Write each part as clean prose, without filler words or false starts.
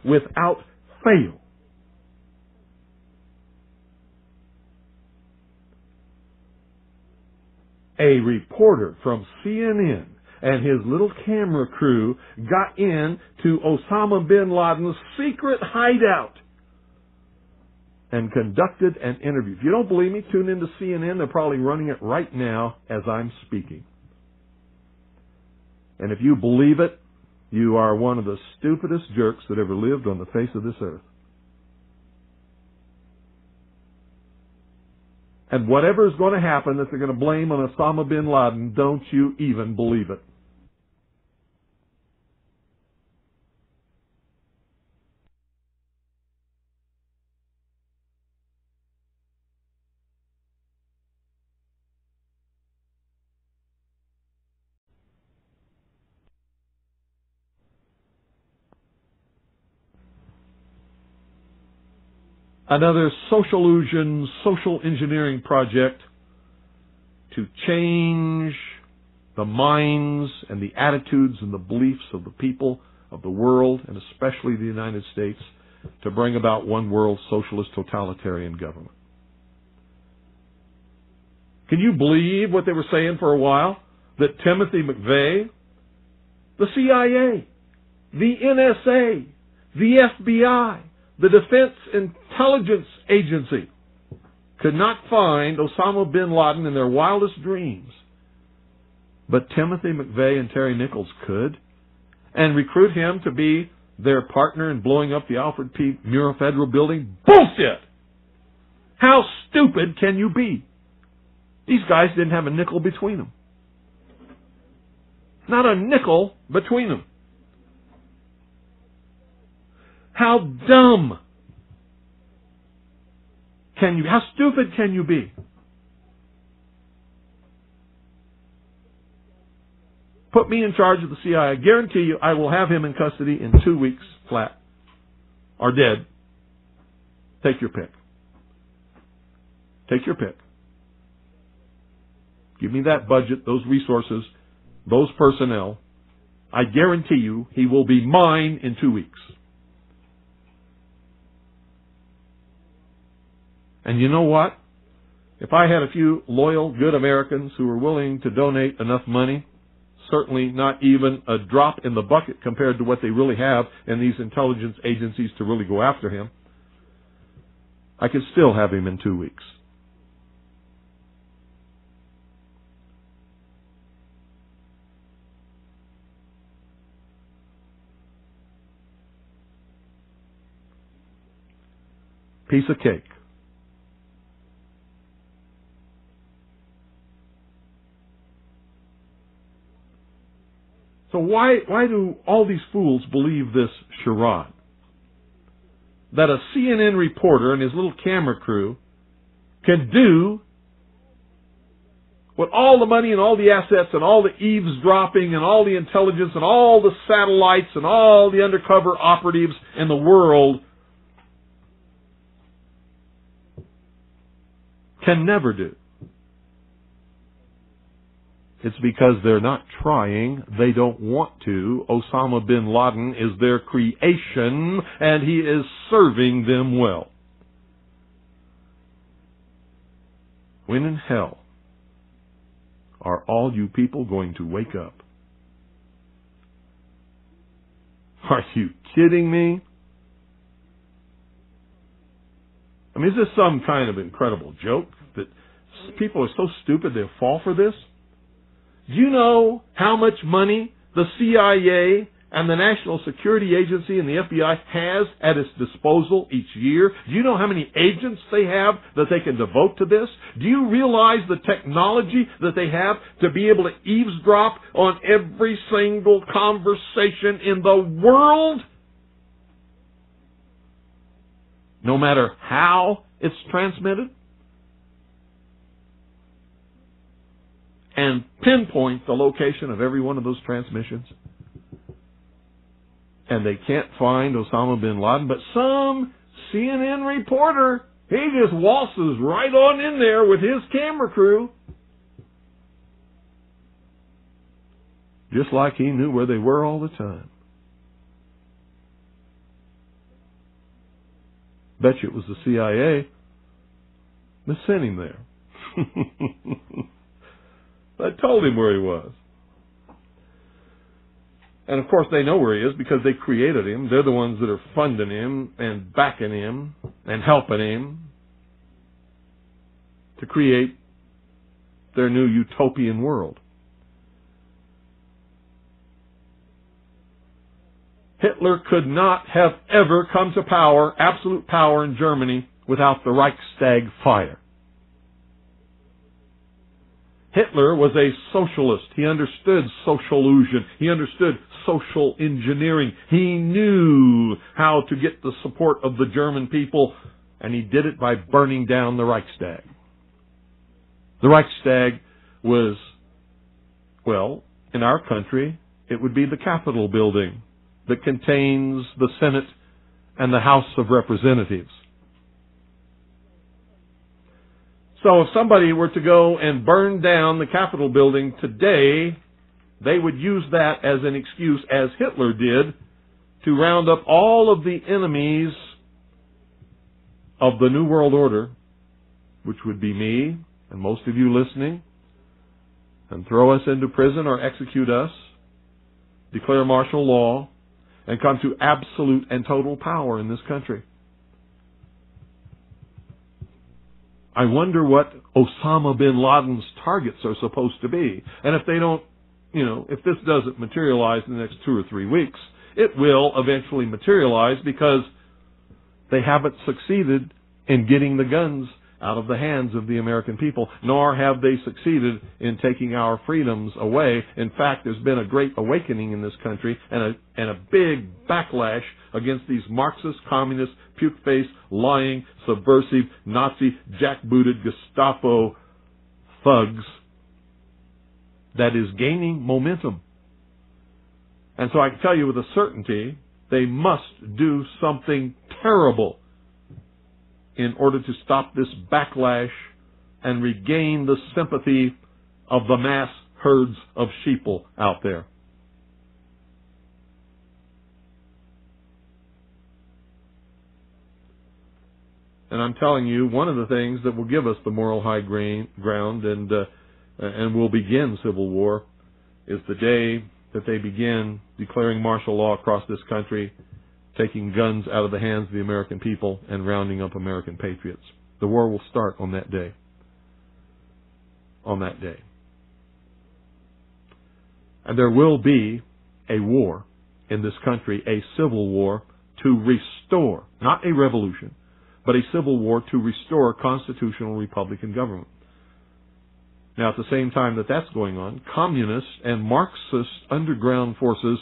without fail. A reporter from CNN and his little camera crew got in to Osama bin Laden's secret hideout and conducted an interview. If you don't believe me, tune into CNN. They're probably running it right now as I'm speaking. And if you believe it, you are one of the stupidest jerks that ever lived on the face of this earth. And whatever is going to happen that they're going to blame on Osama bin Laden, don't you even believe it. Another socialusion, social engineering project to change the minds and the attitudes and the beliefs of the people of the world, and especially the United States, to bring about one world socialist totalitarian government. Can you believe what they were saying for a while? That Timothy McVeigh, the CIA, the NSA, the FBI, the Defense Intelligence Agency could not find Osama bin Laden in their wildest dreams. But Timothy McVeigh and Terry Nichols could, and recruit him to be their partner in blowing up the Alfred P. Murrah Federal Building? Bullshit! How stupid can you be? These guys didn't have a nickel between them. Not a nickel between them. How dumb can you, how stupid can you be? Put me in charge of the CIA. I guarantee you I will have him in custody in 2 weeks flat. Or dead. Take your pick. Take your pick. Give me that budget, those resources, those personnel. I guarantee you he will be mine in 2 weeks. And you know what? If I had a few loyal, good Americans who were willing to donate enough money, certainly not even a drop in the bucket compared to what they really have in these intelligence agencies to really go after him, I could still have him in 2 weeks. Piece of cake. So why do all these fools believe this charade? That a CNN reporter and his little camera crew can do what all the money and all the assets and all the eavesdropping and all the intelligence and all the satellites and all the undercover operatives in the world can never do. It's because they're not trying. They don't want to. Osama bin Laden is their creation, and he is serving them well. When in hell are all you people going to wake up? Are you kidding me? I mean, is this some kind of incredible joke that people are so stupid they'll fall for this? Do you know how much money the CIA and the National Security Agency and the FBI has at its disposal each year? Do you know how many agents they have that they can devote to this? Do you realize the technology that they have to be able to eavesdrop on every single conversation in the world? No matter how it's transmitted? And pinpoint the location of every one of those transmissions. And they can't find Osama bin Laden, but some CNN reporter, he just waltzes right on in there with his camera crew. Just like he knew where they were all the time. Bet you it was the CIA that sent him there. I told him where he was. And of course they know where he is because they created him. They're the ones that are funding him and backing him and helping him to create their new utopian world. Hitler could not have ever come to power, absolute power in Germany, without the Reichstag fire. Hitler was a socialist. He understood socialism. He understood social engineering. He knew how to get the support of the German people, and he did it by burning down the Reichstag. The Reichstag was, well, in our country, it would be the Capitol building that contains the Senate and the House of Representatives. So if somebody were to go and burn down the Capitol building today, they would use that as an excuse, as Hitler did, to round up all of the enemies of the New World Order, which would be me and most of you listening, and throw us into prison or execute us, declare martial law, and come to absolute and total power in this country. I wonder what Osama bin Laden's targets are supposed to be. And if they don't, if this doesn't materialize in the next 2 or 3 weeks, it will eventually materialize because they haven't succeeded in getting the guns out of the hands of the American people, nor have they succeeded in taking our freedoms away. In fact, there's been a great awakening in this country and a big backlash against these Marxist, communist, puke-faced, lying, subversive, Nazi, jackbooted Gestapo thugs that is gaining momentum. And so I can tell you with a certainty, they must do something terrible in order to stop this backlash and regain the sympathy of the mass herds of sheeple out there. And I'm telling you, one of the things that will give us the moral high ground and will begin civil war is the day that they begin declaring martial law across this country, taking guns out of the hands of the American people and rounding up American patriots. The war will start on that day. On that day. And there will be a war in this country, a civil war to restore, not a revolution, but a civil war to restore constitutional Republican government. Now, at the same time that that's going on, communist and Marxist underground forces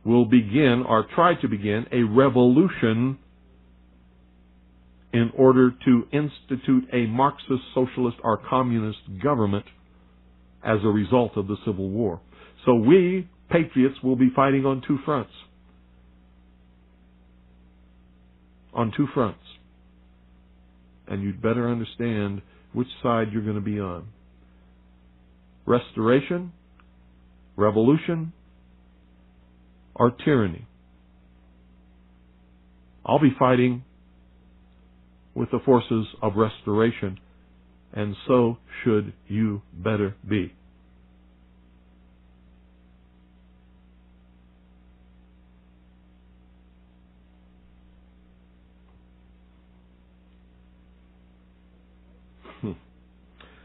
will begin, or try to begin, a revolution in order to institute a Marxist, socialist, or communist government as a result of the Civil War. So we, patriots, will be fighting on two fronts. On two fronts. And you'd better understand which side you're going to be on. Restoration, revolution, or tyranny. I'll be fighting with the forces of restoration, and so should you better be.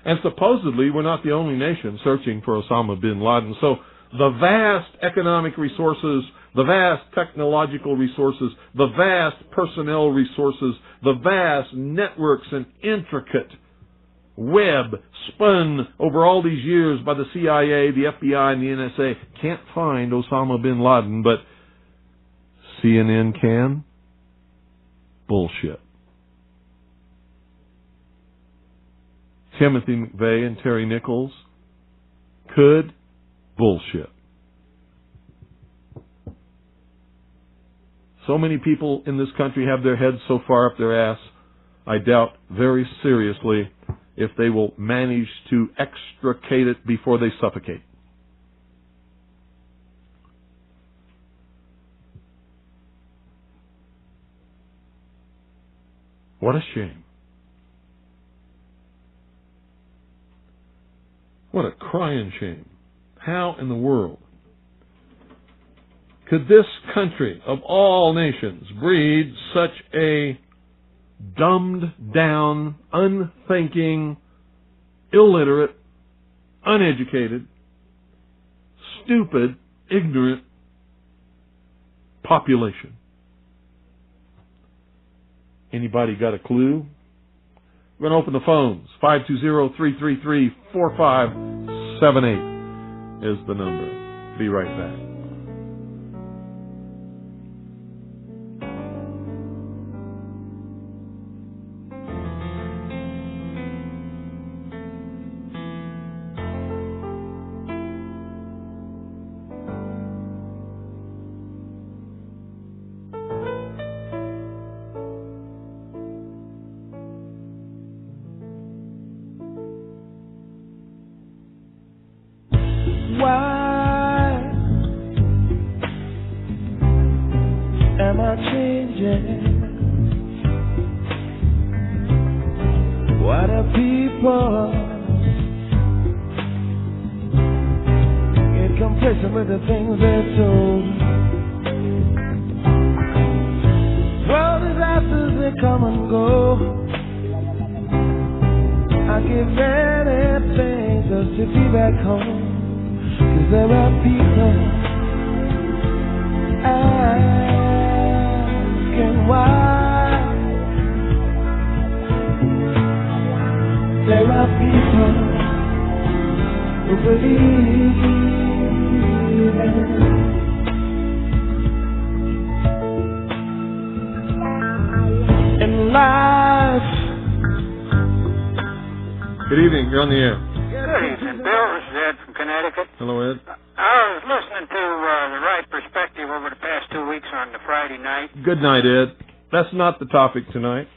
And supposedly we're not the only nation searching for Osama bin Laden. So the vast economic resources, the vast technological resources, the vast personnel resources, the vast networks and intricate web spun over all these years by the CIA, the FBI, and the NSA can't find Osama bin Laden, but CNN can? Bullshit. Timothy McVeigh and Terry Nichols could? Bullshit. So many people in this country have their heads so far up their ass, I doubt very seriously if they will manage to extricate it before they suffocate. What a shame. What a crying shame. How in the world could this country of all nations breed such a dumbed down, unthinking, illiterate, uneducated, stupid, ignorant population? Anybody got a clue? We're going to open the phones. 520-333-4578 is the number. Be right back. Why am I changing? Why do people get complacent with the things they're told? World disasters, they come and go. I give anything just to be back home. 'Cause there are people asking why. There are people who believe in life. Good evening. You're on the air. Good evening, Bill. This is Ed from Connecticut. Hello, Ed. I was listening to The Right Perspective over the past 2 weeks on the Friday night. Good night, Ed. That's not the topic tonight.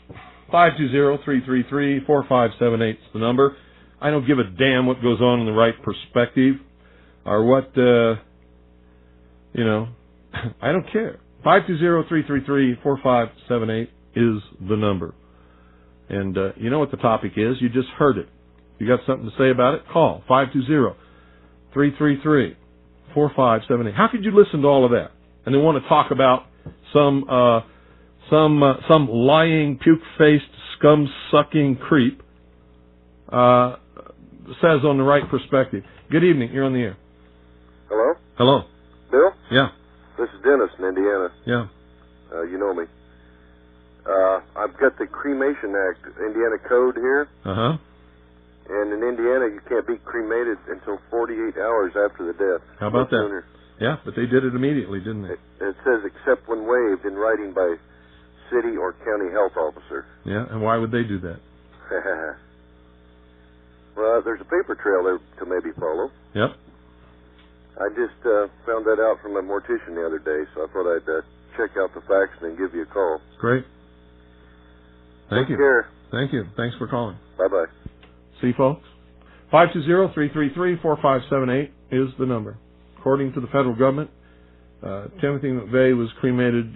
520-333-4578 is the number. I don't give a damn what goes on in The Right Perspective or what, I don't care. 520-333-4578 is the number. And you know what the topic is. You just heard it. If you got something to say about it, call 520-333-4578. How could you listen to all of that and then want to talk about some lying, puke-faced, scum-sucking creep says on The Right Perspective? Good evening. You're on the air. Hello? Hello. Bill? Yeah. This is Dennis in Indiana. Yeah. You know me. I've got the Cremation Act, Indiana Code here. Uh-huh. And in Indiana, you can't be cremated until 48 hours after the death. How about that? Sooner. Yeah, but they did it immediately, didn't they? It says except when waived in writing by city or county health officer. Yeah, and why would they do that? Well, there's a paper trail there to maybe follow. Yep. I just found that out from a mortician the other day, so I thought I'd check out the facts and then give you a call. Great. Thank you. Take care. Thank you. Thanks for calling. Bye-bye. See, folks? 520-333-4578 is the number. According to the federal government, Timothy McVeigh was cremated,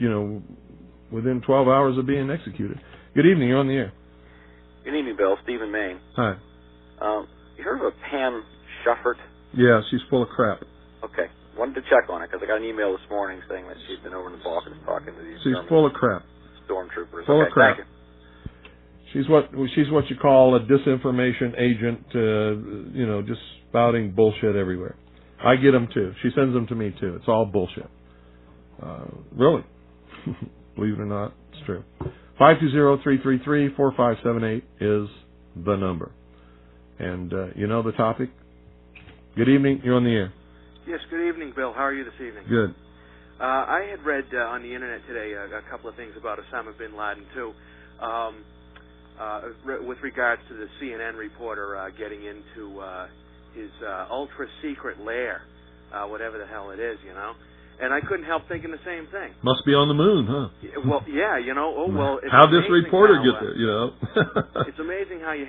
within 12 hours of being executed. Good evening. You're on the air. Good evening, Bill. Stephen Maine. Hi. You heard of a Pam Schuffert? Yeah, she's full of crap. Okay. Wanted to check on it because I got an email this morning saying that she'd been over in the Balkans talking to these She's full of crap. stormtroopers. Full okay, of crap. Thank you. She's what you call a disinformation agent, just spouting bullshit everywhere. I get them too. She sends them to me too. It's all bullshit. Really. Believe it or not, it's true. 520-333-4578 is the number. And you know the topic? Good evening. You're on the air. Yes, good evening, Bill. How are you this evening? Good. I had read on the Internet today a couple of things about Osama bin Laden, too. With regards to the CNN reporter getting into his ultra-secret lair, whatever the hell it is, And I couldn't help thinking the same thing. Must be on the moon, huh? Well, yeah, How'd this reporter get there, It's amazing how you